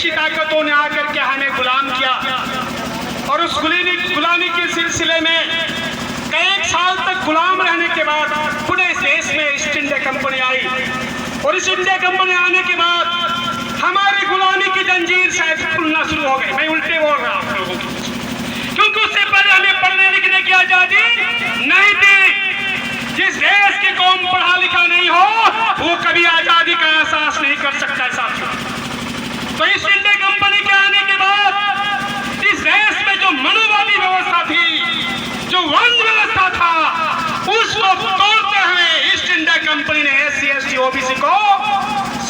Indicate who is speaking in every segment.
Speaker 1: विदेशी ताकतों ने आकर के हमें गुलाम किया और उस गुलामी के सिलसिले में कई साल तक गुलाम रहने के बाद पूरे इस देश में ईस्ट इंडिया कंपनी आई और इस इंडिया कंपनी आने के बाद हमारी गुलामी की जंजीर शायद खुलना शुरू हो गई। मैं उल्टे बोल रहा हूं आप लोगों की, क्योंकि उससे पहले हमें पढ़ने लिखने की आजादी नहीं थी। जिस देश की कौम पढ़ा लिखा नहीं हो वो कभी आजादी का एहसास नहीं कर सकता है साथियों। तो इस इंडिया कंपनी के आने के बाद इस देश में जो मनुवादी व्यवस्था थी, जो वंश व्यवस्था था, उसको तोड़ते हुए ईस्ट इंडिया कंपनी ने SC ST OBC को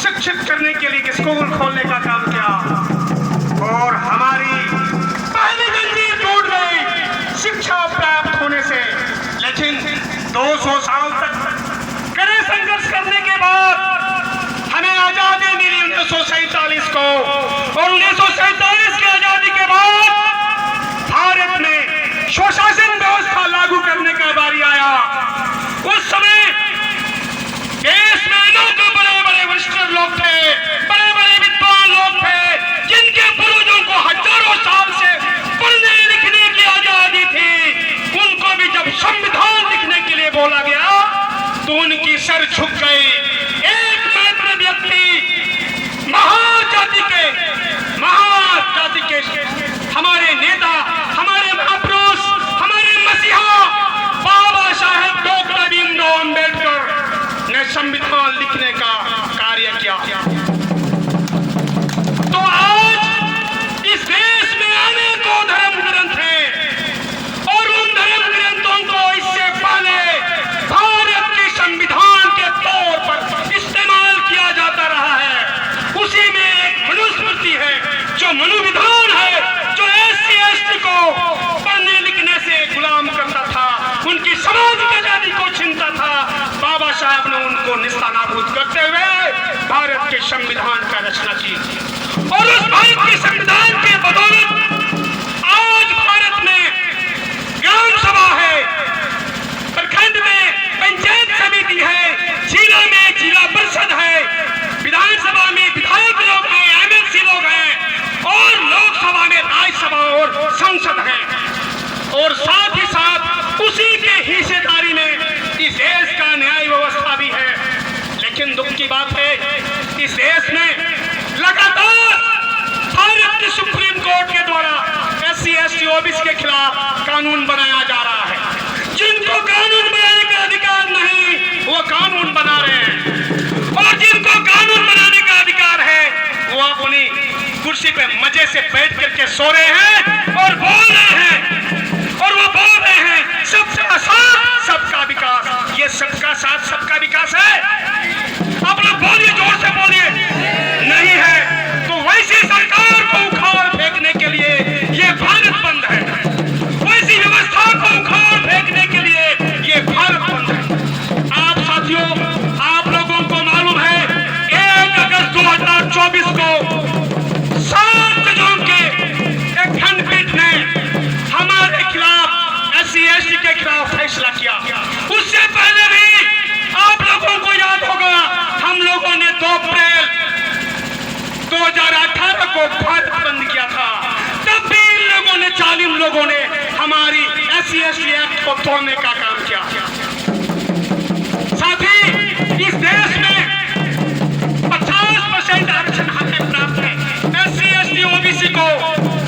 Speaker 1: शिक्षित करने के लिए स्कूल खोलने का काम किया और हमारी पहली जंजीर टूट गई शिक्षा प्राप्त होने से। लेकिन 200 साल तक कड़े संघर्ष करने के बाद हमें आजादी मिली 1947 को और 1947 की आजादी के बाद भारत में स्वशासन व्यवस्था लागू करने का बारी आया। उस समय देश में अनेकों बड़े-बड़े वरिष्ठ लोग थे, बड़े-बड़े विद्वान लोग थे, जिनके पूर्वजों को हजारों साल से पढ़ने लिखने की आजादी थी। उनको भी जब संविधान लिखने के लिए बोला गया तो उनकी सर झुक गई। एकमात्र व्यक्ति महाजाति के हमारे नेता, हमारे महापुरुष, हमारे मसीहा बाबा साहेब डॉक्टर भीमराव अंबेडकर ने संविधान लिखने का कार्य किया। तो आज इस देश में अनेकों धर्म ग्रंथ हैं और उन धर्म ग्रंथों को इससे पहले भारत के संविधान के तौर पर इस्तेमाल किया जाता रहा है। उसी में एक मनुस्मृति है जो मनुविधान है, जो SC ST को पढ़ने लिखने से गुलाम करता था, उनकी सामाजिक आजादी को छीनता था। बाबा साहब ने उनको निस्तानाबूद करते हुए भारत के संविधान का रचना की और उस भारत के संविधान के बदौलत आज भारत में ग्राम सभा है, प्रखंड में पंचायत समिति है, जिला में जिला परिषद है, विधानसभा में विधायक लोग हैं, MLC लोग हैं और लोकसभा में राज्यसभा और संसद है और साथ ही साथ उसी के हिस्सेदारी में इस देश का न्याय व्यवस्था भी है। लेकिन दुख की बात है इस देश में लगातार भारत के सुप्रीम कोर्ट के द्वारा SC ST OBC के खिलाफ कानून बनाया जा रहा है। जिनको कानून बनाने का अधिकार नहीं वो कानून बना रहे हैं और जिनको कानून बनाने का अधिकार है वो अपनी कुर्सी पे मजे से बैठ करके सो रहे हैं और बोल रहे हैं और वो बोल रहे हैं सबका साथ सबका विकास। ये सबका साथ सबका विकास है? आप लोग बोलिए, जोर से बोलिए। नहीं है तो वैसी सरकार को उखाड़ फेंकने के लिए ये भारत बंद है, वैसी व्यवस्था को उखाड़ फेंकने के लिए ये भारत बंद है। आप साथियों, आप लोगों को मालूम है 1 अगस्त 2024 को 7 जजों के एक खंडपीठ ने हमारे खिलाफ SC ST के खिलाफ फैसला किया। उससे पहले भी आप लोगों को याद होगा हम लोगों ने 2 अप्रैल 2018 को भारत बंद किया था। तब भी इन लोगों ने, जालिम लोगों ने हमारी SC ST एक्ट को तोड़ने का काम किया। साथ ही इस देश में 50% आरक्षण हमें प्राप्त है। SC ST OBC को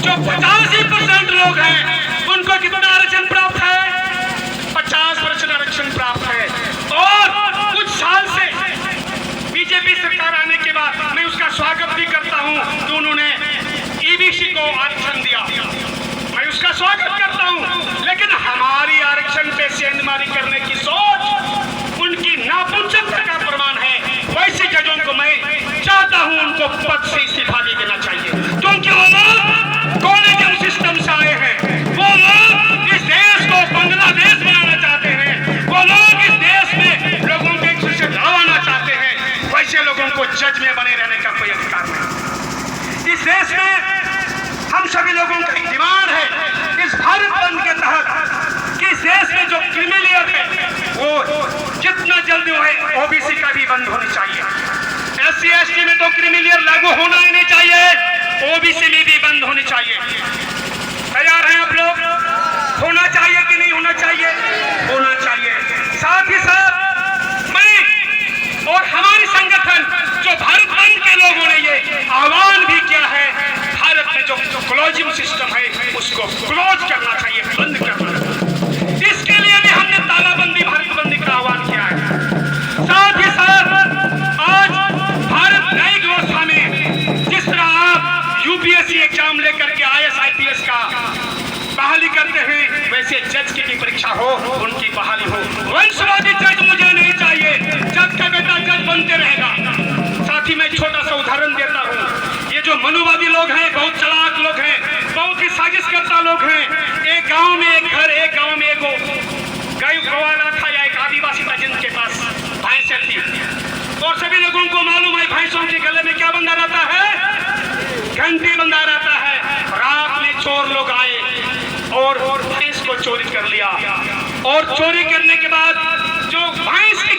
Speaker 1: जो 85% लोग हैं उनको कितना आरक्षण प्राप्त है? 50% आरक्षण प्राप्त है। और कुछ साल से बीजेपी सरकार आने के बाद मैं उसका स्वागत भी करता हूं कि उन्होंने EBC को आरक्षण दिया, मैं उसका स्वागत करता हूं। लेकिन हमारी आरक्षण पे सेंधमारी करने की सोच उनकी नापुंसकता का प्रमाण है। वैसे जजों को मैं चाहता हूं उनको पद से इस्तीफा दे देना चाहिए, क्योंकि वो लोग कॉलेजियम सिस्टम से आए हैं, वो लोग इस देश को बांग्लादेश बनाना चाहते हैं, वो लोग इस देश में लोगों को एक दूसरे से लड़वाना चाहते हैं। वैसे लोगों को जज में बने रहने का कोई अधिकार नहीं। इस देश में हम सभी लोगों का एक डिमांड है इस भारत बंद के तहत कि इस देश में जो क्रिमिनल है वो जितना जल्दी हो OBC का भी बंद होनी चाहिए। SC ST में तो क्रिमिनल लागू होना ही नहीं चाहिए। ओबीसी में भी बंद होनी चाहिए। तैयार हैं आप लोग? होना चाहिए कि नहीं होना चाहिए? होना चाहिए। साथ ही साथ मैं और हमारे संगठन जो भारत बंद के लोगों ने ये आह्वान भी किया है, भारत में जो क्लोजिंग सिस्टम है उसको क्लोज करना चाहिए, बंद करना। इसके लिए भी हमने तालाबंदी, भारत बंदी का आह्वान किया है। साथ ही साथ आज भारत न्यायिक व्यवस्था में जिस तरह आप यूपीएससी एग्जाम लेकर के IAS IPS का बहाली करते हैं, वैसे जज की भी परीक्षा हो, उनकी बहाली हो। वंशवादी जज मुझे नहीं चाहिए, जज का बेटा जज बनते रहेगा। साथ ही मैं छोटा सा उदाहरण देता हूँ। ये जो मनुवादी लोग हैं, बहुत चालाक लोग हैं, बहुत ही साजिश करता लोग हैं। एक गांव में एक घर, एक गांव में एक गाय गवाला था या एक आदिवासी था जिनके पास भैंसें थी, और सभी लोगों को मालूम है भैंसों के गले में क्या बंधा रहता है? घंटी बंधा रहता है। रात में चोर लोग आए और भैंस को चोरी कर लिया, और चोरी करने के बाद जो भैंस की